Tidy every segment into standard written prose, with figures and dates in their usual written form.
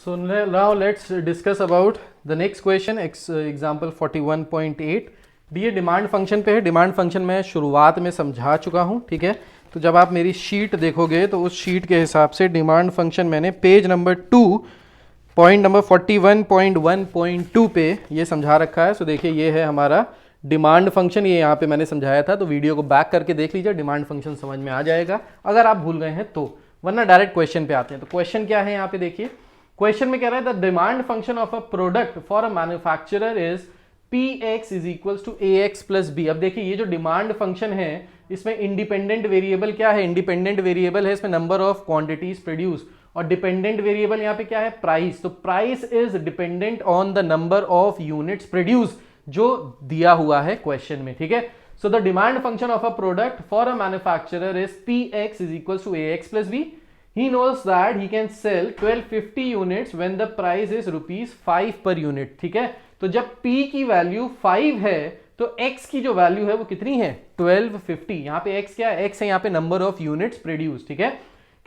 So now let's discuss about the next question, example 41.8. ये demand function पे है। Demand function मैं शुरुआत में समझा चुका हूँ, ठीक है। तो जब आप मेरी शीट देखोगे तो उस शीट के हिसाब से डिमांड फंक्शन मैंने पेज नंबर 2 पॉइंट नंबर 41.1.2 पे ये समझा रखा है। सो देखिए ये है हमारा डिमांड फंक्शन, ये यहाँ पे मैंने समझाया था, तो वीडियो को बैक करके देख लीजिए, डिमांड फंक्शन समझ में आ जाएगा अगर आप भूल गए हैं तो, वरना डायरेक्ट क्वेश्चन पे आते हैं। तो क्वेश्चन क्या है यहाँ पे देखिए, क्वेश्चन में कह रहा है the demand function of a product for a manufacturer is Px is equals to Ax plus B. अब देखिए ये जो डिमांड फंक्शन है इसमें इंडिपेंडेंट वेरिएबल क्या है, इंडिपेंडेंट वेरिएबल है इसमें नंबर ऑफ क्वांटिटीज प्रोड्यूस, और डिपेंडेंट वेरिएबल यहाँ पे क्या है, प्राइस। तो price is dependent on the number of units produce जो दिया हुआ है क्वेश्चन में, ठीक है। So the demand function of a product for a manufacturer is Px is equals to Ax plus B. He knows that he can sell 1250 units when the price is ₹5 per unit, ठीक है। तो जब P की value 5 है तो X की जो value है वो कितनी है, 1250। यहाँ पे X क्या है, X है यहाँ पे नंबर ऑफ यूनिट्स प्रोड्यूस, ठीक है।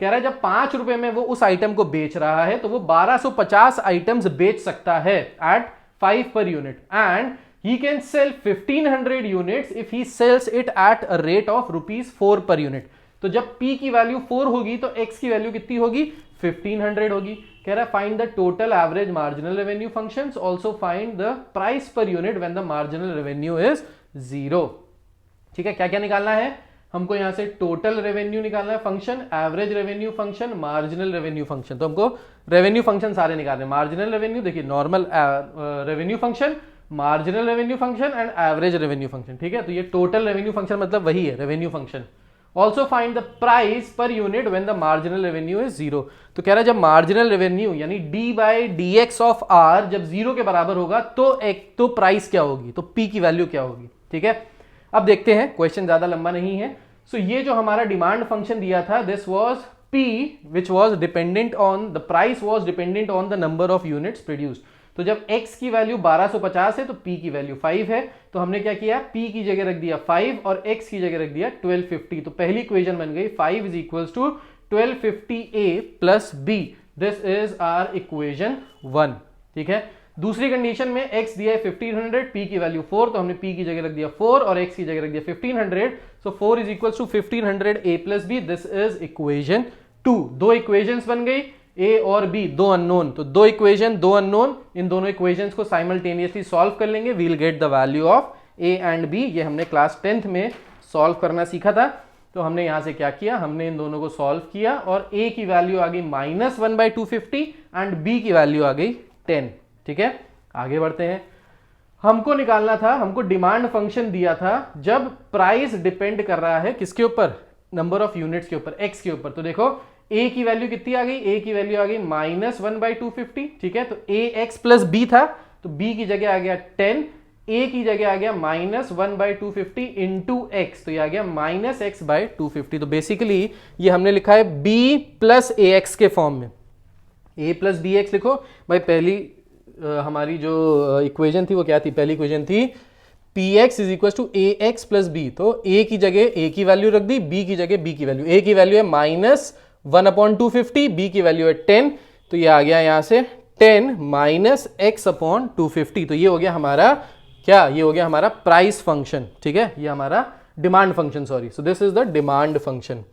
कह रहा है जब 5 रुपए में वो उस आइटम को बेच रहा है तो वो 1250 आइटम्स बेच सकता है eight 5 per unit, and he can sell 1500 units if he sells it at a rate of ₹4 per unit। तो जब P की वैल्यू 4 होगी तो X की वैल्यू कितनी होगी, 1500 होगी। कह रहा है find the total average marginal revenue functions, also find the price per unit when the marginal revenue is 0, ठीक है। क्या क्या निकालना है हमको, यहां से टोटल रेवेन्यू निकालना है function, average revenue function, marginal revenue function. तो हमको रेवेन्यू फंक्शन सारे निकालने हैं। मार्जिनल रेवेन्यू देखिए normal revenue function, marginal revenue function and average revenue function, ठीक है। तो ये टोटल रेवेन्यू फंक्शन मतलब वही है revenue function. Also find the price per unit when the marginal revenue is 0। तो कह रहा है जब marginal revenue यानी d by dx of r जब 0 के बराबर होगा तो प्राइस क्या होगी, तो p की वैल्यू क्या होगी, ठीक है। अब देखते हैं, क्वेश्चन ज्यादा लंबा नहीं है। सो ये जो हमारा डिमांड फंक्शन दिया था, this was p which was dependent on the price was dependent on the number of units produced। तो जब x की वैल्यू 1250 है तो p की वैल्यू 5 है, तो हमने क्या किया, p की जगह रख दिया 5 और x की जगह रख दिया 1250। तो पहली इक्वेशन बन गई 5 is equals to 1250a plus b। This is our equation 1, ठीक है। दूसरी कंडीशन में x दिया है 1500, p की वैल्यू 4, तो हमने p की जगह रख दिया 4 और x की जगह रख दिया 1500। So 4 is equals to 1500a plus b। This is equation 2। दो इक्वेशंस बन गई, A और B दो अननोन, तो दो इक्वेशन दो अननोन, इन दोनों इक्वेशंस को साइमल्टेनियसली सॉल्व कर लेंगे, we'll get the value of A and B। ये हमने क्लास 10th में सॉल्व करना सीखा था। तो हमने यहां से क्या किया, हमने इन दोनों को सॉल्व किया और A की वैल्यू आ गई -1/250 एंड B की वैल्यू आ गई 10, ठीक है। आगे बढ़ते हैं, हमको निकालना था, हमको डिमांड फंक्शन दिया था जब प्राइस डिपेंड कर रहा है किसके ऊपर, नंबर ऑफ यूनिट्स के ऊपर, X के ऊपर। तो देखो A की वैल्यू कितनी आ गई, A की वैल्यू आ गई -1/250, ठीक है। तो Ax प्लस B था, तो B की जगह आ गया 10, A की जगह आ गया -1/250 इंटू x, तो ये आ गया -x/250। तो बेसिकली ये हमने लिखा है B प्लस AX के फॉर्म में, A प्लस BX लिखो भाई। पहली हमारी जो इक्वेशन थी वो क्या थी, पहली इक्वेशन थी Px is equal to AX plus B। तो A की जगह A की वैल्यू रख दी, B की जगह B की वैल्यू, A की वैल्यू है -1/250, B की वैल्यू है 10, तो ये आ गया यहां से 10 -x/250। तो ये हो गया हमारा क्या, ये हो गया हमारा प्राइस फंक्शन, ठीक है। ये हमारा demand function, sorry. So this is the demand function.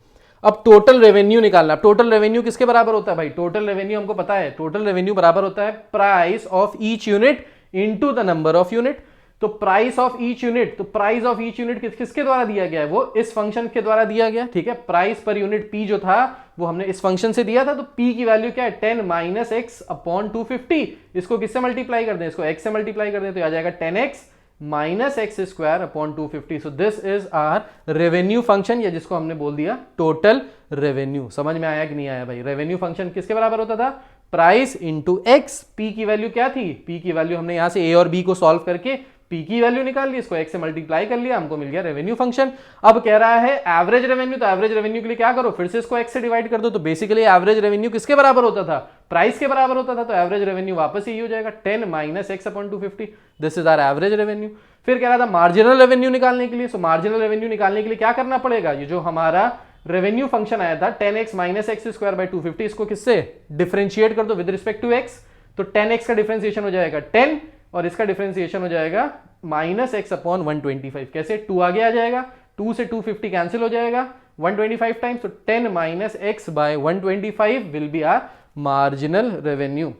अब टोटल रेवेन्यू निकालना। टोटल रेवेन्यू किसके बराबर होता है भाई, टोटल रेवेन्यू हमको पता है, टोटल रेवेन्यू बराबर होता है price of each unit into the number of unit. तो प्राइस ऑफ ईच यूनिट, तो प्राइस ऑफ ईच यूनिट किसके द्वारा दिया गया है, वो इस फंक्शन के द्वारा दिया गया, ठीक है। प्राइस पर यूनिट P जो था वो हमने इस फंक्शन से दिया था, तो P की वैल्यू क्या है, 10 -x/250। इसको किससे मल्टीप्लाई कर दें, इसको x से मल्टीप्लाई कर दें, तो आ जाएगा 10x -x²/250। So this is our revenue function, या जिसको हमने बोल दिया टोटल रेवेन्यू। समझ में आया कि नहीं आया भाई, रेवेन्यू फंक्शन किसके बराबर होता था, प्राइस इंटू एक्स। P की वैल्यू क्या थी, P की वैल्यू हमने यहां से A और B को सॉल्व करके P की वैल्यू निकाल ली, इसको x से मल्टीप्लाई कर लिया, हमको मिल गया रेवेन्यू फंक्शन। अब कह रहा है एवरेज रेवेन्यू, तो एवरेज रेवेन्यू के लिए क्या करो, फिर से इसको x से डिवाइड कर दो। तो बेसिकली एवरेज रेवेन्यू किसके बराबर होता था, प्राइस के बराबर होता था, तो एवरेज रेवेन्यू वापस यही हो जाएगा 10 -x/250। This is our average revenue. फिर कह रहा था मार्जिनल रेवेन्यू निकालने के लिए, सो मार्जिनल रेवेन्यू निकालने के लिए क्या करना पड़ेगा, ये जो हमारा रेवेन्यू फंक्शन आया था 10x minus x square by 250, इसको किससे डिफरेंशिएट कर दो विद रिस्पेक्ट टू x, तो 10x का डिफरेंशिएशन हो जाएगा 10 और इसका डिफरेंशिएशन हो जाएगा माइनस एक्स अपॉन 125। कैसे? 2 आगे आ जाएगा, 2 से 250 कैंसिल हो जाएगा 125 टाइम्स, तो 10 minus X by 125 will be our marginal revenue.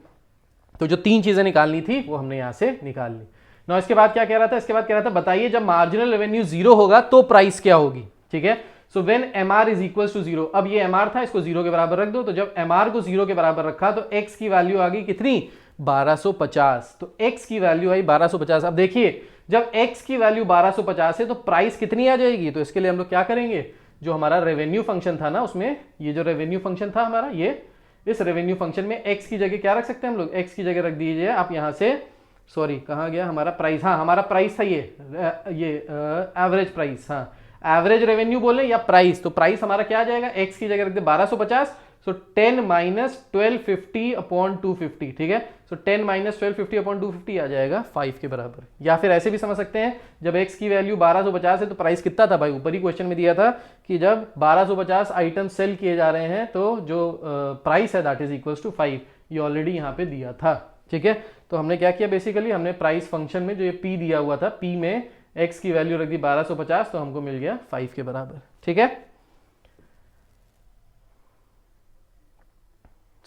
तो जो 3 चीजें निकालनी थी वो हमने यहां से निकाल ली ना। इसके बाद क्या कह रहा था? इसके बाद कह रहा था बताइए जब मार्जिनल रेवेन्यू 0 होगा तो प्राइस क्या होगी। ठीक है, so when MR is equal to 0, अब ये MR था, इसको 0 के बराबर रख दो, तो जब MR को 0 के बराबर रखा तो x की वैल्यू आ गई कितनी? 1250। तो x की वैल्यू आई 1250। अब देखिए जब x की वैल्यू 1250 है तो प्राइस कितनी आ जाएगी? तो इसके लिए हम लोग क्या करेंगे, जो हमारा रेवेन्यू फंक्शन था ना, उसमें ये जो रेवेन्यू फंक्शन था हमारा, ये इस रेवेन्यू फंक्शन में x की जगह क्या रख सकते हैं हम लोग? x की जगह रख दीजिए आप यहां से, सॉरी कहां गया हमारा प्राइस, हाँ हमारा प्राइस था ये एवरेज प्राइस, हाँ एवरेज रेवेन्यू बोले या प्राइस, तो प्राइस हमारा क्या आ जाएगा? x की जगह रख दे 1250, सो 10 माइनस 1250 अपॉन 250। ठीक है, सो 10 माइनस 1250 अपॉन 250 आ जाएगा 5 के बराबर। या फिर ऐसे भी समझ सकते हैं, जब x की वैल्यू 1250 है तो प्राइस कितना था भाई? ऊपर ही क्वेश्चन में दिया था कि जब 1250 आइटम सेल किए जा रहे हैं तो जो प्राइस है दैट इज इक्वल्स टू 5, ये ऑलरेडी यहाँ पे दिया था। ठीक है, तो हमने क्या किया, बेसिकली हमने प्राइस फंक्शन में जो ये p दिया हुआ था, p में x की वैल्यू रख दी 1250, तो हमको मिल गया 5 के बराबर। ठीक है,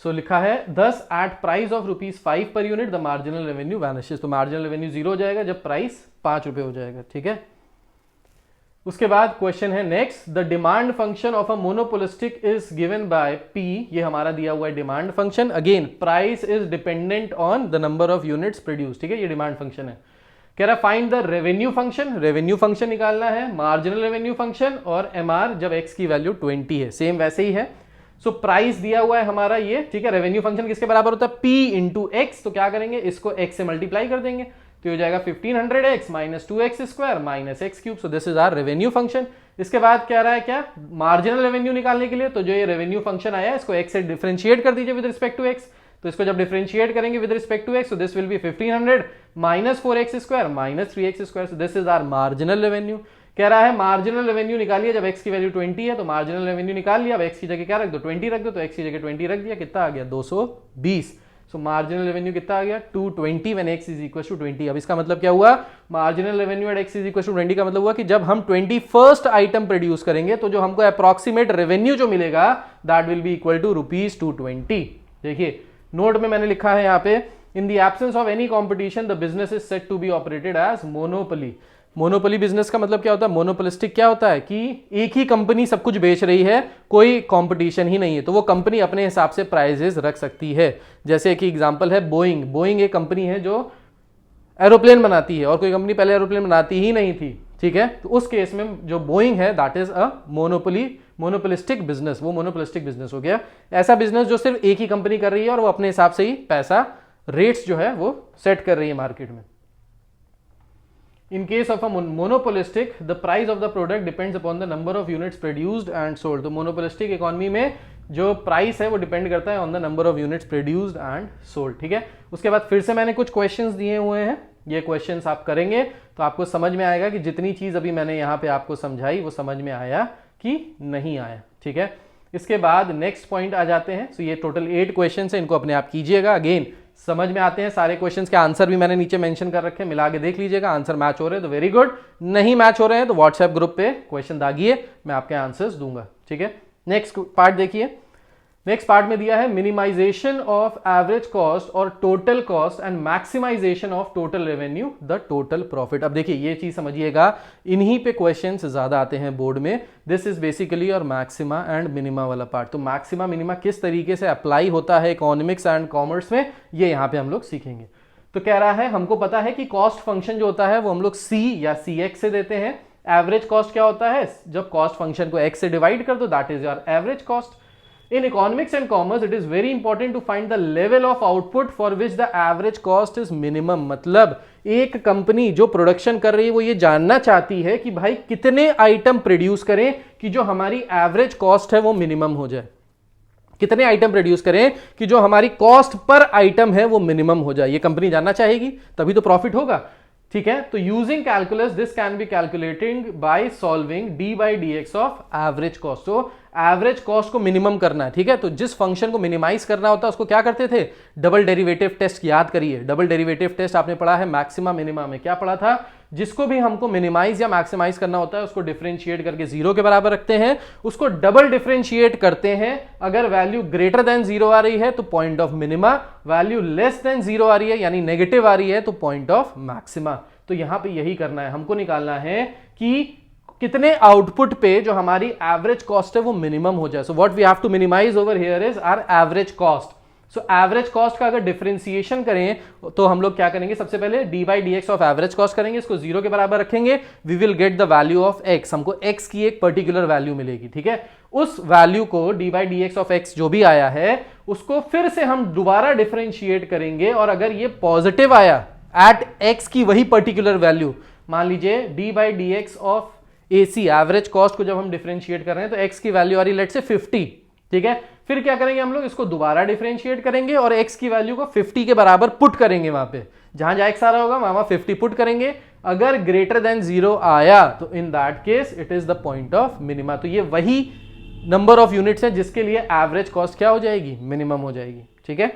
सो लिखा है thus at price of ₹5 per unit the marginal revenue vanishes. तो मार्जिनल रेवेन्यू 0 हो जाएगा जब प्राइस 5 रुपए हो जाएगा। ठीक है, उसके बाद क्वेश्चन है next, the demand function of a monopolistic is given by P, ये हमारा दिया हुआ है demand function. Again price is dependent on the number of units produce. ठीक है, ये डिमांड फंक्शन है। कह रहा find the revenue function, revenue function निकालना है, मार्जिनल रेवेन्यू फंक्शन और MR जब x की वैल्यू 20 है, सेम वैसे ही है। सो प्राइस दिया हुआ है हमारा ये। ठीक है, रेवेन्यू फंक्शन किसके बराबर होता है? P इंटू एक्स, तो क्या करेंगे, इसको x से मल्टीप्लाई कर देंगे, तो हो जाएगा 1500x minus 2x square minus X cube. So this is our revenue function. इसके बाद कह रहा है क्या, मार्जिनल रेवेन्यू निकालने के लिए, तो जो ये रेवेन्यू फंक्शन आया इसको x से डिफरेंशिएट कर दीजिए विद रिस्पेक्ट टू x, तो इसको जब डिफरेंशिएट करेंगे विद रिस्पेक्ट टू x, तो this will be 1500 minus 4x square minus 3x square. So this is our marginal revenue. कह रहा है मार्जिनल रेवेन्यू निकालिए जब x की वैल्यू 20 है, तो मार्जिनल रेवेन्यू निकाल लिया। अब x की जगह क्या रख दो? 20 रख दो, तो x की जगह 20 रख दिया, कितना आ गया? 220। सो मार्जिनल रेवेन्यू कितना आ गया? 220 when x is equal to 20। अब इसका मतलब क्या हुआ? Marginal revenue at x is equal to 20 का मतलब हुआ कि जब हम 21st आइटम प्रोड्यूस करेंगे तो जो हमको अप्रॉक्सीमेट रेवेन्यू जो मिलेगा that will be equal to ₹220। देखिए नोट में मैंने लिखा है यहाँ पे, in the absence of any competition the business is set to be operated as monopoly. Monopoly business का मतलब क्या होता है? मोनोपोलिस्टिक क्या होता है कि एक ही कंपनी सब कुछ बेच रही है, कोई कंपटीशन ही नहीं है, तो वो कंपनी अपने हिसाब से प्राइजेस रख सकती है। जैसे कि एग्जांपल है बोइंग। बोइंग एक कंपनी है जो एरोप्लेन बनाती है और कोई कंपनी पहले एरोप्लेन बनाती ही नहीं थी। ठीक है, तो उस केस में जो बोइंग है that is a monopolistic business, वो मोनोपोलिस्टिक बिजनेस हो गया। ऐसा बिजनेस जो सिर्फ एक ही कंपनी कर रही है और वो अपने हिसाब से ही पैसा रेट्स जो है वो सेट कर रही है मार्केट में। In case of a monopolistic, the price of the product depends upon the number of units produced and sold. तो monopolistic economy में जो प्राइस है वो डिपेंड करता है on the number of units produced and sold. ठीक है, उसके बाद फिर से मैंने कुछ क्वेश्चंस दिए हुए हैं, ये क्वेश्चंस आप करेंगे तो आपको समझ में आएगा कि जितनी चीज अभी मैंने यहाँ पे आपको समझाई वो समझ में आया कि नहीं आया। ठीक है, इसके बाद नेक्स्ट पॉइंट आ जाते हैं। सो ये टोटल 8 क्वेश्चन है, इनको अपने आप कीजिएगा। अगेन समझ में आते हैं सारे क्वेश्चंस के आंसर भी मैंने नीचे मेंशन कर रखे हैं, मिला के देख लीजिएगा। आंसर मैच हो रहे हैं तो वेरी गुड, नहीं मैच हो रहे हैं तो व्हाट्सएप ग्रुप पे क्वेश्चन दागिए, मैं आपके आंसर्स दूंगा। ठीक है, नेक्स्ट पार्ट देखिए। नेक्स्ट पार्ट में दिया है मिनिमाइजेशन ऑफ एवरेज कॉस्ट और total cost and maximisation of total revenue the total profit. अब देखिए ये चीज समझिएगा, इन्हीं पे क्वेश्चंस ज्यादा आते हैं बोर्ड में। दिस इज बेसिकली और मैक्सिमा एंड मिनिमा वाला पार्ट। तो मैक्सिमा मिनिमा किस तरीके से अप्लाई होता है इकोनॉमिक्स एंड कॉमर्स में, ये यहाँ पे हम लोग सीखेंगे। तो कह रहा है हमको पता है कि कॉस्ट फंक्शन जो होता है वो हम लोग C या CX से देते हैं। एवरेज कॉस्ट क्या होता है? जब कॉस्ट फंक्शन को x से डिवाइड कर दो that is your average cost. In economics and commerce, it is very important to find the level of output for which the average cost is minimum। मतलब एक कंपनी जो production कर रही है वो ये जानना चाहती है कि भाई कितने आइटम प्रोड्यूस करें कि जो हमारी एवरेज कॉस्ट है वो मिनिमम हो जाए, कितने आइटम प्रोड्यूस करें कि जो हमारी कॉस्ट पर आइटम है वो मिनिमम हो जाए। ये कंपनी जानना चाहेगी, तभी तो प्रॉफिट होगा। ठीक है, तो using calculus this can be calculating by solving d by dx of average cost. तो एवरेज कॉस्ट को मिनिमम करना है, ठीक है। तो जिस फंक्शन को मिनिमाइज करना होता है उसको क्या करते थे, डबल डेरिवेटिव टेस्ट। याद करिए, डबल डेरिवेटिव टेस्ट आपने पढ़ा है मैक्सिमा मिनिमा में। क्या पढ़ा था, जिसको भी हमको मिनिमाइज या मैक्सिमाइज करना होता है उसको डिफरेंशिएट करके जीरो के बराबर रखते हैं, उसको डबल डिफरेंशिएट करते हैं। अगर वैल्यू ग्रेटर देन जीरो आ रही है तो point of minima, value less than zero आ रही है यानी नेगेटिव आ रही है तो पॉइंट ऑफ मैक्सिमा। तो यहां पे यही करना है, हमको निकालना है कि कितने आउटपुट पे जो हमारी एवरेज कॉस्ट है वो मिनिमम हो जाए। So what we have to minimise over here is our average cost. So average cost का अगर डिफरेंशिएशन करें तो हम लोग क्या करेंगे, सबसे पहले D by D X of average cost करेंगे, इसको जीरो के बराबर रखेंगे, we will get the value of X. हमको एक्स की एक पर्टिकुलर वैल्यू मिलेगी, ठीक है। उस वैल्यू को D by D X of x जो भी आया है उसको फिर से हम दोबारा डिफरेंशिएट करेंगे, और अगर ये पॉजिटिव आया एट एक्स की वही पर्टिकुलर वैल्यू, मान लीजिए D by D X of AC average cost को जब हम डिफरेंशिएट कर रहे हैं तो एक्स की वैल्यू आ रही लेट से 50, ठीक है। फिर क्या करेंगे हम लोग, इसको दोबारा डिफरेंशिएट करेंगे और एक्स की वैल्यू को 50 के बराबर पुट करेंगे, वहां पे जहां जहां एक्स आ रहा होगा वहां 50 पुट करेंगे। अगर ग्रेटर देन जीरो आया तो in that case it is the point of minima. तो ये वही नंबर ऑफ यूनिट्स है जिसके लिए एवरेज कॉस्ट क्या हो जाएगी, मिनिमम हो जाएगी, ठीक है।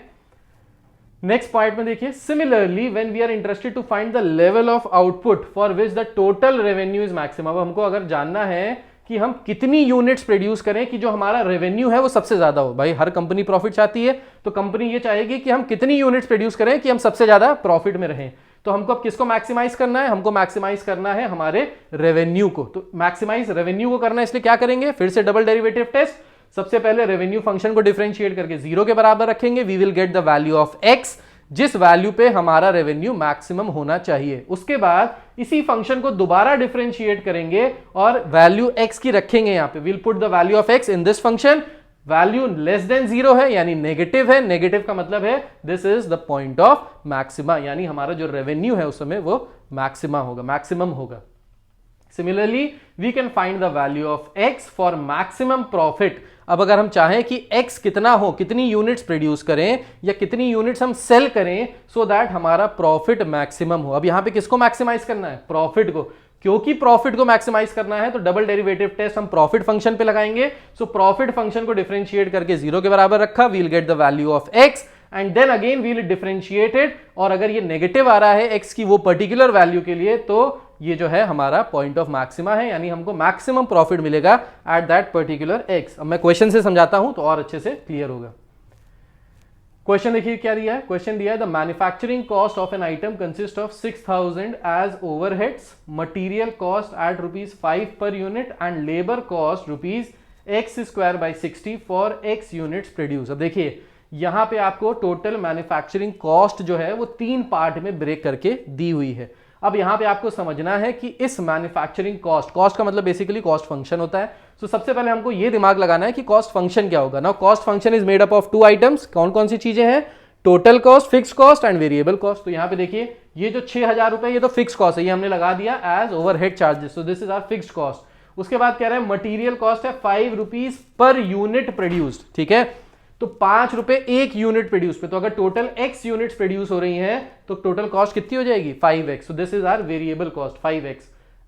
नेक्स्ट पॉइंट में देखिए, similarly when we are interested to find the level of output for which the total revenue is maximum. हमको अगर जानना है कि हम कितनी यूनिट्स प्रोड्यूस करें कि जो हमारा रेवेन्यू है वो सबसे ज्यादा हो। भाई हर कंपनी प्रॉफिट चाहती है, तो कंपनी ये चाहेगी कि हम कितनी यूनिट्स प्रोड्यूस करें कि हम सबसे ज्यादा प्रॉफिट में रहें। तो हमको अब किसको मैक्सिमाइज करना है, हमको मैक्सिमाइज करना है हमारे रेवेन्यू को। तो मैक्सिमाइज रेवेन्यू को करना है, इसलिए क्या करेंगे, फिर से डबल डेरिवेटिव टेस्ट। सबसे पहले रेवेन्यू फंक्शन को डिफरेंशिएट करके जीरो के बराबर रखेंगे, we will get the value of X, जिस वैल्यू पे हमारा रेवेन्यू मैक्सिमम होना चाहिए। उसके बाद इसी फंक्शन को दोबारा डिफरेंशिएट करेंगे और वैल्यू एक्स की रखेंगे यहां पे, will put the value of x in this function. Value less than zero है यानी नेगेटिव है, नेगेटिव का मतलब है this is the point of maxima, यानी हमारा जो रेवेन्यू है उस समय वो मैक्सिमा होगा, मैक्सिमम होगा। Similarly, we can find the value of x for maximum profit। अब अगर हम चाहें कि x कितना हो, कितनी यूनिट्स प्रोड्यूस करें या कितनी यूनिट्स हम सेल करें सो दैट हमारा प्रॉफिट मैक्सिमम हो। अब यहां पे किसको मैक्सिमाइज करना है, प्रॉफिट को। क्योंकि प्रॉफिट को मैक्सिमाइज करना है तो डबल डेरिवेटिव टेस्ट हम प्रॉफिट फंक्शन पे लगाएंगे। सो प्रॉफिट फंक्शन को डिफरेंशिएट करके जीरो के बराबर रखा, we'll get the value of x and then again we'll differentiate it. और अगर ये नेगेटिव आ रहा है x की वो पर्टिकुलर वैल्यू के लिए तो ये जो है हमारा पॉइंट ऑफ मैक्सिमा है, यानी हमको मैक्सिमम प्रॉफिट मिलेगा एट दैट पर्टिकुलर x। अब मैं क्वेश्चन से समझाता हूं तो और अच्छे से क्लियर होगा। क्वेश्चन देखिए क्या दिया है, क्वेश्चन दिया है the manufacturing cost of an item consist of 6000 as overheads, material cost at ₹5 per unit and labour cost ₹x²/60 for x units produce. अब देखिए यहां पे आपको टोटल मैन्युफैक्चरिंग कॉस्ट जो है वो 3 पार्ट में ब्रेक करके दी हुई है। अब यहां पे आपको समझना है कि इस मैन्युफैक्चरिंग कॉस्ट का मतलब बेसिकली कॉस्ट फंक्शन होता है। तो सबसे पहले हमको ये दिमाग लगाना है कि कॉस्ट फंक्शन क्या होगा। Now cost function is made up of 2 items. कौन कौन सी चीजें हैं, total cost, fix cost and variable cost. तो यहां पे देखिए ये जो 6000 रुपए ये तो फिक्स कॉस्ट है, ये हमने लगा दिया as overhead charges, so this is our fixed cost. उसके बाद कह रहे हैं मटीरियल कॉस्ट है ₹5 पर यूनिट प्रोड्यूस्ड, ठीक है। तो ₹5 एक यूनिट प्रोड्यूस पे, तो अगर टोटल x यूनिट्स प्रोड्यूस हो रही हैं तो टोटल कॉस्ट कितनी हो जाएगी, 5x। So this is our variable cost 5x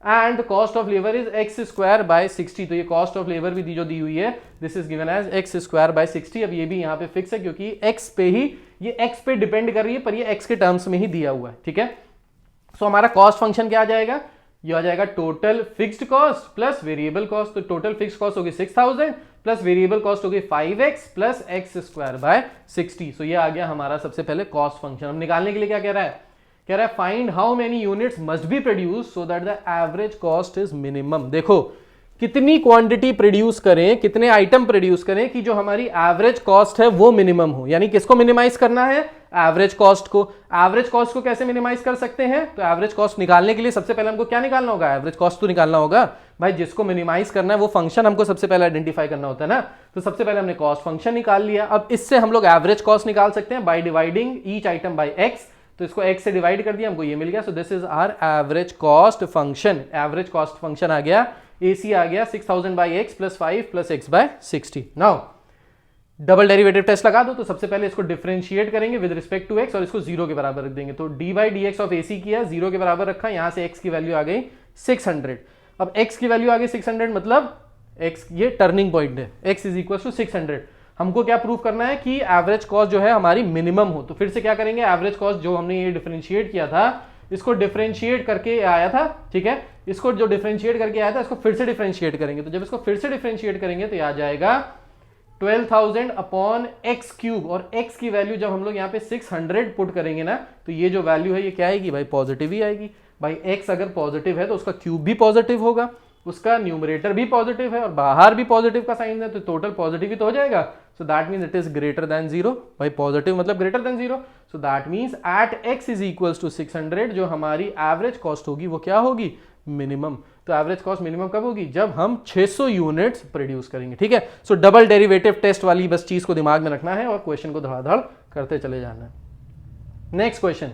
and cost of labour is x²/60। तो ये कॉस्ट ऑफ लेबर भी जो दी हुई है this is given as x²/60। अब ये भी यहाँ पे फिक्स है क्योंकि x पे ही, ये x पे डिपेंड कर रही है पर ये x के टर्म्स में ही दिया हुआ है, ठीक है। सो हमारा कॉस्ट फंक्शन क्या आ जाएगा, ये आ जाएगा total fixed cost plus variable cost. तो टोटल फिक्स्ड कॉस्ट होगी 6000 प्लस वेरिएबल कॉस्ट होगी 5x प्लस x²/60। सो ये आ गया हमारा सबसे पहले कॉस्ट फंक्शन। हम निकालने के लिए क्या कह रहा है, कह रहा है find how many units must be produce so that the average cost is minimum. देखो कितनी क्वांटिटी प्रोड्यूस करें, कितने आइटम प्रोड्यूस करें कि जो हमारी एवरेज कॉस्ट है वो मिनिमम हो। यानी किसको मिनिमाइज करना है, एवरेज कॉस्ट को। एवरेज कॉस्ट को कैसे मिनिमाइज कर सकते हैं, तो एवरेज कॉस्ट निकालने के लिए सबसे पहले हमको क्या निकालना होगा, एवरेज कॉस्ट तो निकालना होगा। भाई जिसको मिनिमाइज करना है वो फंक्शन हमको सबसे पहले आइडेंटिफाई करना होता है ना। तो सबसे पहले हमने कॉस्ट फंक्शन निकाल लिया। अब इससे हम लोग एवरेज कॉस्ट निकाल सकते हैं by dividing each item by x. तो इसको x से डिवाइड कर दिया, हमको ये मिल गया। So this is our average cost function. Average cost function आ गया, AC आ गया 6000/x plus 5 plus x/60। Now double derivative test लगा दो। तो सबसे पहले इसको डिफरेंशिएट करेंगे विद रिस्पेक्ट टू x और इसको 0 के बराबर रख देंगे। तो d/dx ऑफ AC किया, 0 के बराबर रखा, यहां से x की वैल्यू आ गई 600। अब x की वैल्यू आ गई 600 मतलब एक्स ये टर्निंग पॉइंट है, एक्स इज इक्वल टू 600। हमको क्या प्रूव करना है कि एवरेज कॉस्ट जो है हमारी मिनिमम हो। तो फिर से क्या करेंगे, एवरेज कॉस्ट जो हमने ये डिफरेंशिएट किया था इसको डिफरेंशिएट करके आया था, ठीक है, इसको जो डिफरेंशिएट करके आया था इसको फिर से डिफरेंशिएट करेंगे। तो जब इसको फिर से डिफरेंशिएट करेंगे तो आ जाएगा 12,000 अपॉन एक्स क्यूब, और एक्स की वैल्यू जब हम लोग यहाँ पे 600 पुट करेंगे ना तो ये जो वैल्यू है ये क्या आएगी भाई, पॉजिटिव ही आएगी। भाई एक्स अगर पॉजिटिव है तो उसका क्यूब भी पॉजिटिव होगा, उसका न्यूमरेटर भी पॉजिटिव है और बाहर भी पॉजिटिव का साइन है, तो टोटल पॉजिटिव ही तो हो जाएगा। So that means it is greater than 0। भाई पॉजिटिव मतलब greater than 0। So that means at x is equals to 600 जो हमारी एवरेज कॉस्ट होगी वो क्या होगी, मिनिमम। तो एवरेज कॉस्ट मिनिमम कब होगी, जब हम 600 यूनिट्स प्रोड्यूस करेंगे, ठीक है। सो डबल डेरिवेटिव टेस्ट वाली बस चीज को दिमाग में रखना है और क्वेश्चन को धड़ाधड़ करते चले जाना है। नेक्स्ट क्वेश्चन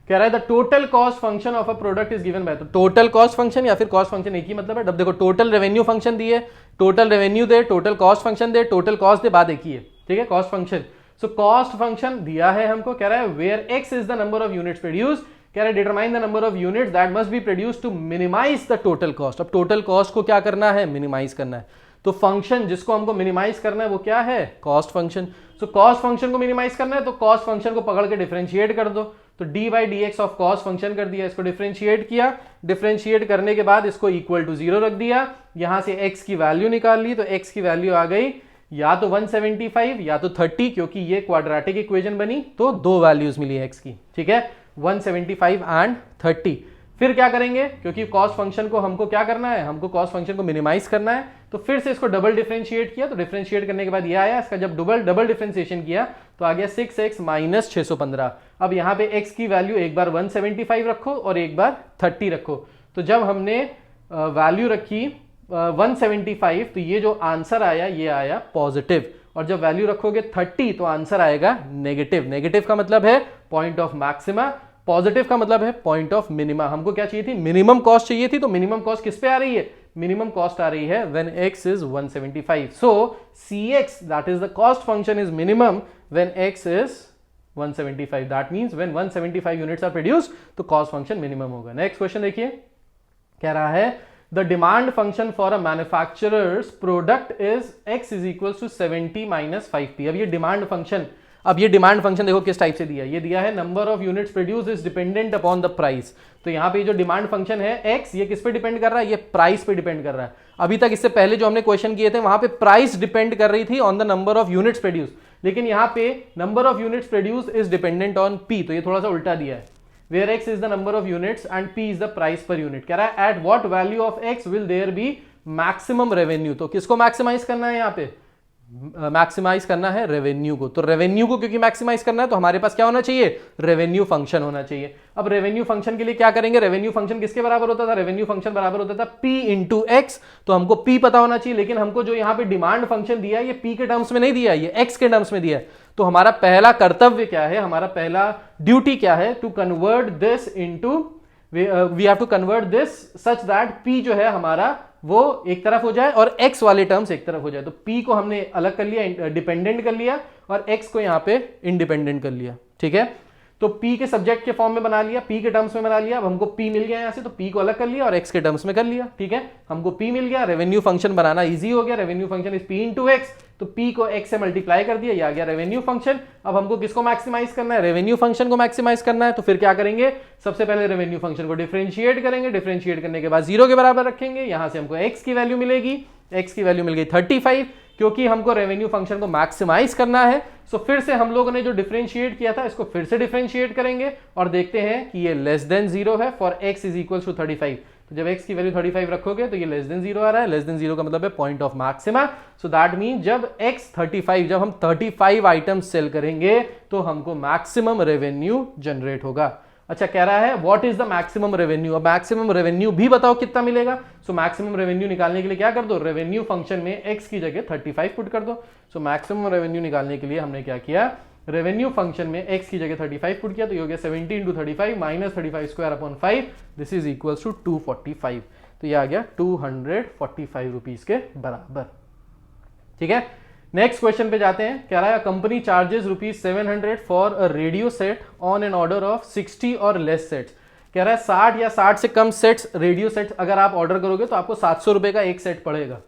कह रहा है the total cost function of a product is given by, तो टोटल कॉस्ट फंक्शन या फिर कॉस्ट फंक्शन एक ही मतलब है। अब देखो टोटल रेवेन्यू फंक्शन दिए, टोटल रेवेन्यू दे, टोटल कॉस्ट फंक्शन दे, टोटल कॉस्ट दे, बात एक ही है, ठीक है, cost function. So cost function दिया है हमको, कह रहा है where x is the number of units produce, कह रहा है determine the number of units that must be produce to minimise the total cost. अब टोटल कॉस्ट को क्या करना है, मिनिमाइज करना है। तो फंक्शन जिसको हमको मिनिमाइज करना है वो क्या है, cost function. So cost function को मिनिमाइज करना है तो कॉस्ट फंक्शन को पकड़ के डिफरेंशिएट कर दो। तो D by D X of cost function कर दिया, इसको डिफरेंशिएट किया, डिफरेंशिएट करने के बाद इसको इक्वल टू 0 रख दिया, यहां से एक्स की वैल्यू निकाल ली, तो एक्स की वैल्यू आ गई या तो 175 या तो 30, क्योंकि ये क्वाड्रेटिक इक्वेशन बनी तो दो वैल्यूज मिली एक्स की, ठीक है, 175 एंड 30। फिर क्या करेंगे, क्योंकि कॉस्ट फंक्शन को हमको क्या करना है, हमको कॉस्ट फंक्शन को मिनिमाइज करना है, तो फिर से इसको डबल डिफरेंशिएट किया, तो डिफरेंशिएट करने के बाद ये आया, इसका जब डबल डिफरेंशिएशन किया तो आ गया 6x माइनस 615। अब यहाँ पे x की वैल्यू एक बार 175 रखो और एक बार 30 रखो। तो जब हमने वैल्यू रखी 175 तो ये जो आंसर आया ये आया पॉजिटिव, और जब वैल्यू रखोगे 30 तो आंसर आएगा नेगेटिव। नेगेटिव का मतलब है पॉइंट ऑफ मैक्सिमा, पॉजिटिव का मतलब है पॉइंट ऑफ मिनिमा। हमको क्या चाहिए थी, मिनिमम कॉस्ट चाहिए थी, तो मिनिमम कॉस्ट किस पे आ रही है, मिनिमम कॉस्ट आ रही है when x is 175। So cx that is the cost function is minimum when x is 175। that means when 175 units are produced तो cost function minimum होगा। नेक्स्ट क्वेश्चन देखिए, कह रहा है the demand function for a manufacturer's product is x is equals to 70 minus 5p। अब ये demand function, अब ये डिमांड फंक्शन देखो किस टाइप से दिया है, ये दिया है number of units produce is dependent upon the price. तो यहाँ पे जो डिमांड फंक्शन है x, ये किस पे डिपेंड कर रहा है, ये प्राइस पे डिपेंड कर रहा है। अभी तक इससे पहले जो हमने क्वेश्चन किए थे वहां पे प्राइस डिपेंड कर रही थी on the number of units produce, लेकिन यहाँ पे number of units produce is dependent on p। तो ये थोड़ा सा उल्टा दिया है, where x is the number of units and p is the price per unit. कह रहा है at what value of x will there be maximum revenue. तो किसको मैक्सिमाइज करना है, यहाँ पे मैक्सिमाइज करना है रेवेन्यू को। तो रेवेन्यू को क्योंकि मैक्सिमाइज करना है तो हमारे पास क्या होना चाहिए, रेवेन्यू फंक्शन होना चाहिए। अब रेवेन्यू फंक्शन के लिए क्या करेंगे, रेवेन्यू फंक्शन किसके बराबर होता था, रेवेन्यू फंक्शन बराबर होता था p इंटू एक्स। तो हमको p पता होना चाहिए, लेकिन हमको जो यहाँ पे डिमांड फंक्शन दिया है ये p के टर्म्स में नहीं दिया है, ये x के टर्म्स में दिया है। तो हमारा पहला कर्तव्य क्या है, हमारा पहला ड्यूटी क्या है, to convert this into, we have to convert this such that p जो है हमारा वो एक तरफ हो जाए और x वाले टर्म्स एक तरफ हो जाए। तो p को हमने अलग कर लिया, डिपेंडेंट कर लिया, और x को यहां पे इंडिपेंडेंट कर लिया, ठीक है। तो p के सब्जेक्ट के फॉर्म में बना लिया, p के टर्म्स में बना लिया। अब हमको p मिल गया यहां से, तो p को अलग कर लिया और x के टर्म्स में कर लिया, ठीक है। हमको p मिल गया, रेवेन्यू फंक्शन बनाना इजी हो गया, revenue function is p into x, तो p को x से मल्टीप्लाई कर दिया, ये आ गया रेवेन्यू फंक्शन। अब हमको किसको मैक्सिमाइज करना है, रेवेन्यू फंक्शन को मैक्सिमाइज करना है। तो फिर क्या करेंगे, सबसे पहले रेवेन्यू फंक्शन को डिफरेंशिएट करेंगे, डिफरेंशिएट करने के बाद 0 के बराबर रखेंगे, यहां से हमको x की वैल्यू मिलेगी, x की वैल्यू मिल गई 35, क्योंकि हमको रेवेन्यू फंक्शन को मैक्सिमाइज करना है। सो फिर से हम लोगों ने जो डिफरेंशिएट किया था इसको फिर से डिफरेंशिएट करेंगे और देखते हैं कि ये लेस देन 0 है for x is equal to 35। तो जब x की वैल्यू 35 रखोगे तो ये लेस देन 0 आ रहा है, लेस देन 0 का मतलब है point of maxima. So that mean जब x 35, जब हम 35 आइटम्स सेल करेंगे तो हमको मैक्सिमम रेवेन्यू जनरेट होगा। अच्छा, कह रहा है what is the maximum revenue. अब मैक्सिमम रेवेन्यू भी बताओ कितना मिलेगा। सो मैक्सिमम रेवेन्यू निकालने के लिए क्या कर दो, रेवेन्यू फंक्शन में x की जगह 35 पुट कर दो। सो मैक्सिमम रेवेन्यू निकालने के लिए हमने क्या किया, रेवेन्यू फंक्शन में x की जगह 35 पुट किया, तो ये हो गया 70 into 35 minus 35 square upon 5, this is equals to 245। तो ये आ गया 245 रुपीज के बराबर, ठीक है। नेक्स्ट क्वेश्चन पे जाते हैं, कह रहा है company charges ₹700 for a radio set on an order of 60 और लेस सेट्स। कह रहा है 60 या 60 से कम सेट्स, रेडियो सेट्स अगर आप ऑर्डर करोगे तो आपको 700 रुपए का एक सेट पड़ेगा।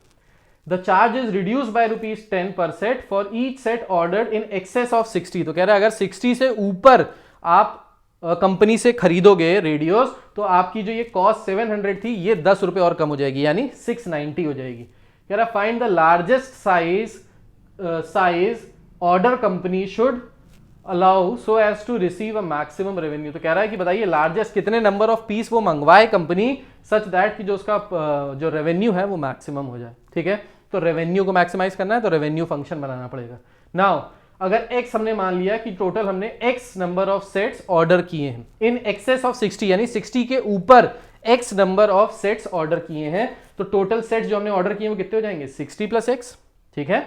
The charge is reduce by ₹10 per set for each set ordered in excess of 60। तो कह रहा है अगर 60 से ऊपर आप कंपनी से खरीदोगे रेडियोस तो आपकी जो ये कॉस्ट 700 थी ये 10 रुपए और कम हो जाएगी, यानी 690 हो जाएगी। कह रहा find the largest size order company should allow so as to receive a maximum revenue. तो कह रहा है कि बताइए लार्जेस्ट कितने नंबर ऑफ पीस वो मंगवाए कंपनी सच दैट कि जो उसका जो रेवेन्यू है वो मैक्सिमम हो जाए। ठीक है, तो रेवेन्यू को मैक्सिमाइज करना है तो रेवेन्यू फंक्शन बनाना पड़ेगा। नाउ अगर x हमने मान लिया कि टोटल हमने x number of sets order किए हैं इन एक्सेस ऑफ 60, यानी 60 के ऊपर x number of sets order किए हैं, तो टोटल सेट्स जो हमने ऑर्डर किए वो कितने हो जाएंगे 60 + x। ठीक है,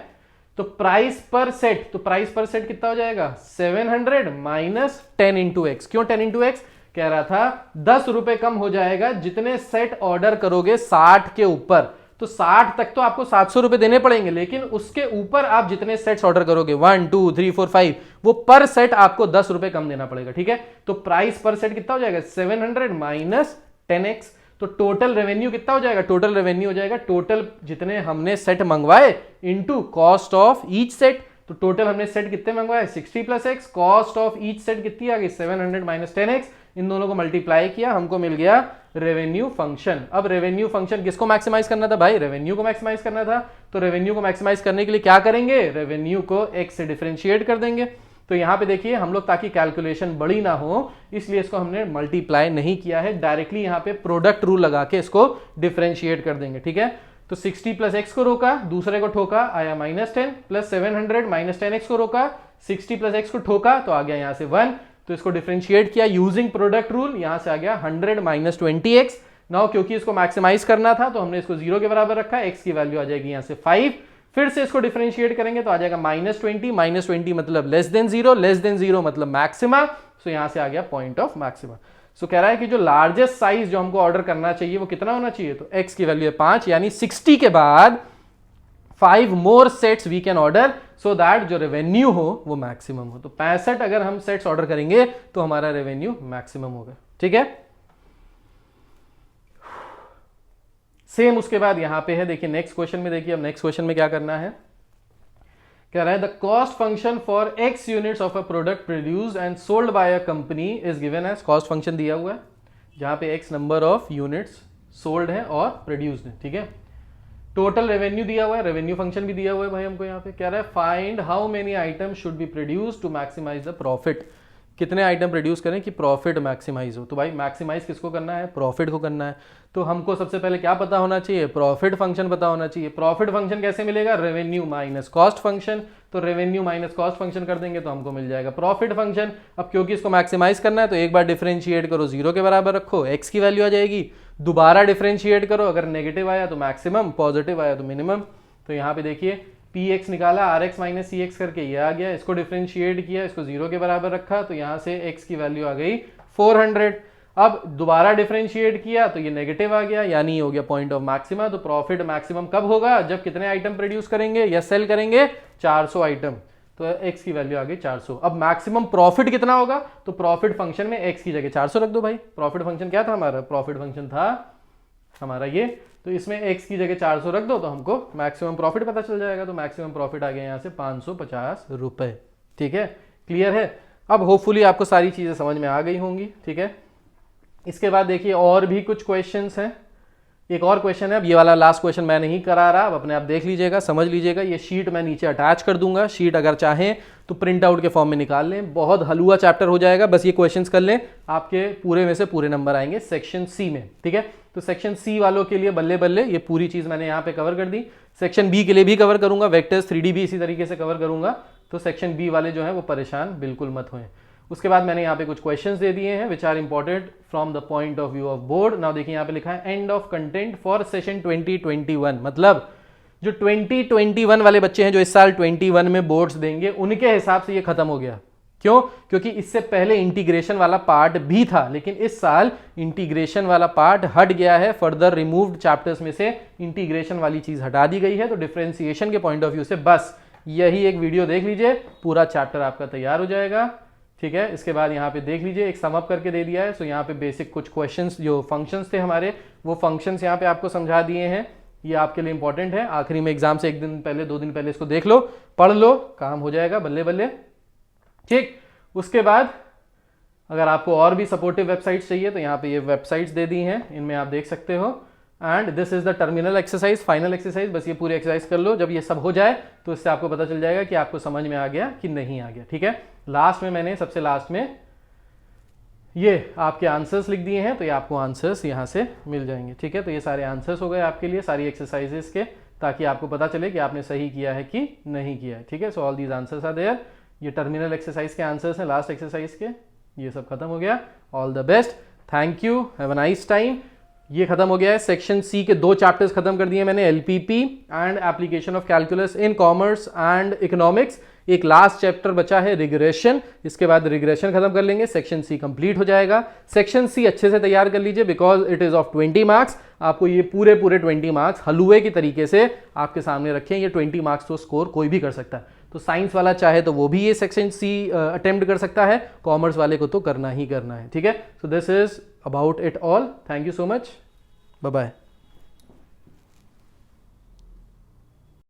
तो प्राइस पर सेट, तो प्राइस पर सेट कितना हो जाएगा 700 माइनस 10 इंटू एक्स। क्यों 10 इंटू एक्स? कह रहा था 10 रुपए कम हो जाएगा जितने सेट ऑर्डर करोगे 60 के ऊपर। तो 60 तक तो आपको 700 रुपए देने पड़ेंगे, लेकिन उसके ऊपर आप जितने सेट्स ऑर्डर करोगे 1 2 3 4 5 वो पर सेट आपको 10 रुपए कम देना पड़ेगा। ठीक है, तो प्राइस पर सेट कितना हो जाएगा 700 माइनस 10x। तो टोटल रेवेन्यू कितना हो जाएगा? टोटल रेवेन्यू हो जाएगा टोटल जितने हमने सेट मंगवाए into cost of each set. तो टोटल हमने सेट कितने मंगवाए 60 + x, cost of each set कितनी आ गई 700 माइनस 10x। इन दोनों को मल्टीप्लाई किया, हमको मिल गया रेवेन्यू फंक्शन। अब रेवेन्यू फंक्शन किसको मैक्सिमाइज करना था भाई? रेवेन्यू को मैक्सिमाइज करना था। तो रेवेन्यू को मैक्सिमाइज करने के लिए क्या करेंगे? रेवेन्यू को x से डिफरेंशिएट कर देंगे। तो यहां पे देखिए हम लोग ताकि कैलकुलेशन बड़ी ना हो इसलिए इसको हमने मल्टीप्लाई नहीं किया है, डायरेक्टली यहां पे प्रोडक्ट रूल लगा के इसको डिफरेंशिएट कर देंगे। ठीक है, तो 60 + x को रोका, दूसरे को ठोका आया -10 प्लस 700 माइनस 10x को रोका, 60 + x को ठोका तो आ गया यहां से 1। तो इसको डिफरेंशिएट किया यूजिंग प्रोडक्ट रूल, यहां से आ गया 100 माइनस 20x। नाउ क्योंकि इसको मैक्सिमाइज करना था तो हमने इसको 0 के बराबर रखा, x की वैल्यू आ जाएगी यहां से 5। फिर से इसको डिफरेंशिएट करेंगे तो आ जाएगा -20, -20 मतलब लेस देन 0 मतलब मैक्सिमा। सो यहां से आ गया पॉइंट ऑफ मैक्सिमा। सो कह रहा है कि जो लार्जेस्ट साइज जो हमको ऑर्डर करना चाहिए वो कितना होना चाहिए? तो x की वैल्यू है 5, यानी 60 के बाद 5 more sets we can order so that जो रेवेन्यू हो वो मैक्सिमम हो। तो 65 अगर हम सेट्स ऑर्डर करेंगे तो हमारा रेवेन्यू मैक्सिमम होगा। ठीक है, सेम उसके बाद यहां पे है, देखिए नेक्स्ट क्वेश्चन में, देखिए अब नेक्स्ट क्वेश्चन में क्या करना है। कह रहा है the cost function for x units of a product produced and sold by a company is given as, cost function दिया हुआ है जहां पे x number of units sold है और प्रोड्यूस्ड है। ठीक है, टोटल रेवेन्यू दिया हुआ है, रेवेन्यू फंक्शन भी दिया हुआ है भाई हमको यहाँ पे। कह रहा है find how many item should be produced to maximise the profit. कितने आइटम प्रोड्यूस करें कि प्रॉफिट मैक्सिमाइज हो? तो भाई मैक्सिमाइज किसको करना है? प्रॉफिट को करना है। तो हमको सबसे पहले क्या पता होना चाहिए? प्रॉफिट फंक्शन पता होना चाहिए। प्रॉफिट फंक्शन कैसे मिलेगा? Revenue minus cost function. तो रेवेन्यू माइनस कॉस्ट फंक्शन कर देंगे तो हमको मिल जाएगा प्रॉफिट फंक्शन। अब क्योंकि इसको मैक्सिमाइज करना है तो एक बार डिफरेंशिएट करो, 0 के बराबर रखो, x की वैल्यू आ जाएगी। दोबारा डिफरेंशिएट करो, अगर नेगेटिव आया तो मैक्सिमम, पॉजिटिव आया तो मिनिमम। तो यहाँ पे देखिए px निकाला rx माइनस cx करके ये आ गया, इसको डिफरेंशिएट किया, इसको 0 के बराबर रखा तो यहाँ से x की वैल्यू आ गई 400। अब दोबारा डिफरेंशिएट किया तो ये नेगेटिव आ गया, यानी ये हो गया पॉइंट ऑफ मैक्सिमा। तो प्रॉफिट मैक्सिमम कब होगा? जब कितने आइटम प्रोड्यूस करेंगे या सेल करेंगे? 400 आइटम। तो x की वैल्यू आ गई 400। अब मैक्सिमम प्रॉफिट कितना होगा? तो प्रॉफिट फंक्शन में x की जगह 400 रख दो भाई। प्रॉफिट फंक्शन क्या था हमारा? प्रॉफिट फंक्शन था हमारा ये, तो इसमें x की जगह 400 रख दो तो हमको मैक्सिमम प्रॉफिट पता चल जाएगा। तो मैक्सिमम प्रॉफिट आ गया यहाँ से 550 रुपए। ठीक है, क्लियर है? अब होपफुली आपको सारी चीजें समझ में आ गई होंगी। ठीक है, इसके बाद देखिए और भी कुछ क्वेश्चंस हैं। एक और क्वेश्चन है, अब ये वाला लास्ट क्वेश्चन मैं नहीं करा रहा, अब अपने आप देख लीजिएगा, समझ लीजिएगा। ये शीट मैं नीचे अटैच कर दूंगा, शीट अगर चाहें तो प्रिंट आउट के फॉर्म में निकाल लें, बहुत हलुआ चैप्टर हो जाएगा। बस ये क्वेश्चंस कर लें, आपके पूरे में से पूरे नंबर आएंगे सेक्शन सी में। ठीक है, तो सेक्शन सी वालों के लिए बल्ले बल्ले ये पूरी चीज मैंने यहाँ पे कवर कर दी। सेक्शन बी के लिए भी कवर करूंगा, वेक्टर्स 3D भी इसी तरीके से कवर करूंगा। तो सेक्शन बी वाले जो है वो परेशान बिल्कुल मत हों। उसके बाद मैंने यहाँ पे कुछ क्वेश्चंस दे दिए हैं which are important from the point of view of board. Now देखिए यहाँ पे लिखा है end of content for session 2021, मतलब जो 2021 वाले बच्चे हैं जो इस साल 21 में बोर्ड्स देंगे उनके हिसाब से ये खत्म हो गया। क्यों? क्योंकि इससे पहले इंटीग्रेशन वाला पार्ट भी था, लेकिन इस साल इंटीग्रेशन वाला पार्ट हट गया है। फर्दर रिमूव्ड चैप्टर्स में से इंटीग्रेशन वाली चीज हटा दी गई है। तो डिफरेंशिएशन के पॉइंट ऑफ व्यू से बस यही एक वीडियो देख लीजिए, पूरा चैप्टर आपका तैयार हो जाएगा। ठीक है, इसके बाद यहाँ पे देख लीजिए, एक समअप करके दे दिया है। सो यहाँ पे बेसिक कुछ क्वेश्चंस जो फंक्शंस थे हमारे, वो फंक्शंस यहाँ पे आपको समझा दिए हैं। ये आपके लिए इंपॉर्टेंट है। आखिरी में एग्जाम से 1 दिन पहले 2 दिन पहले इसको देख लो, पढ़ लो, काम हो जाएगा बल्ले बल्ले। ठीक, उसके बाद अगर आपको और भी सपोर्टिव वेबसाइट्स चाहिए तो यहाँ पे ये वेबसाइट्स दे दी हैं, इनमें आप देख सकते हो। And this is the terminal exercise, final exercise. बस ये पूरी एक्सरसाइज कर लो, जब ये सब हो जाए तो इससे आपको पता चल जाएगा कि आपको समझ में आ गया कि नहीं आ गया। ठीक है, लास्ट में मैंने सबसे लास्ट में ये आपके आंसर्स लिख दिए हैं, तो ये आपको आंसर्स यहाँ से मिल जाएंगे। ठीक है, तो ये सारे आंसर्स हो गए आपके लिए सारी एक्सरसाइजेस के, ताकि आपको पता चले कि आपने सही किया है कि नहीं किया है। ठीक है, so all these answers are there. ये टर्मिनल एक्सरसाइज के आंसर्स हैं लास्ट एक्सरसाइज के। ये सब खत्म हो गया। All the best, thank you, have a nice time. ये खत्म हो गया है। सेक्शन सी के 2 चैप्टर्स खत्म कर दिए मैंने, LPP and application of calculus in commerce and economics. एक लास्ट चैप्टर बचा है रिग्रेशन, इसके बाद रिग्रेशन खत्म कर लेंगे, सेक्शन सी कंप्लीट हो जाएगा। सेक्शन सी अच्छे से तैयार कर लीजिए because it is of 20 marks. आपको ये पूरे 20 मार्क्स हलुए की तरीके से आपके सामने रखें। ये 20 मार्क्स तो स्कोर कोई भी कर सकता है। तो साइंस वाला चाहे तो वो भी ये सेक्शन सी अटेम्प्ट कर सकता है, कॉमर्स वाले को तो करना ही करना है। ठीक है, so this is about it all. Thank you so much, bye bye.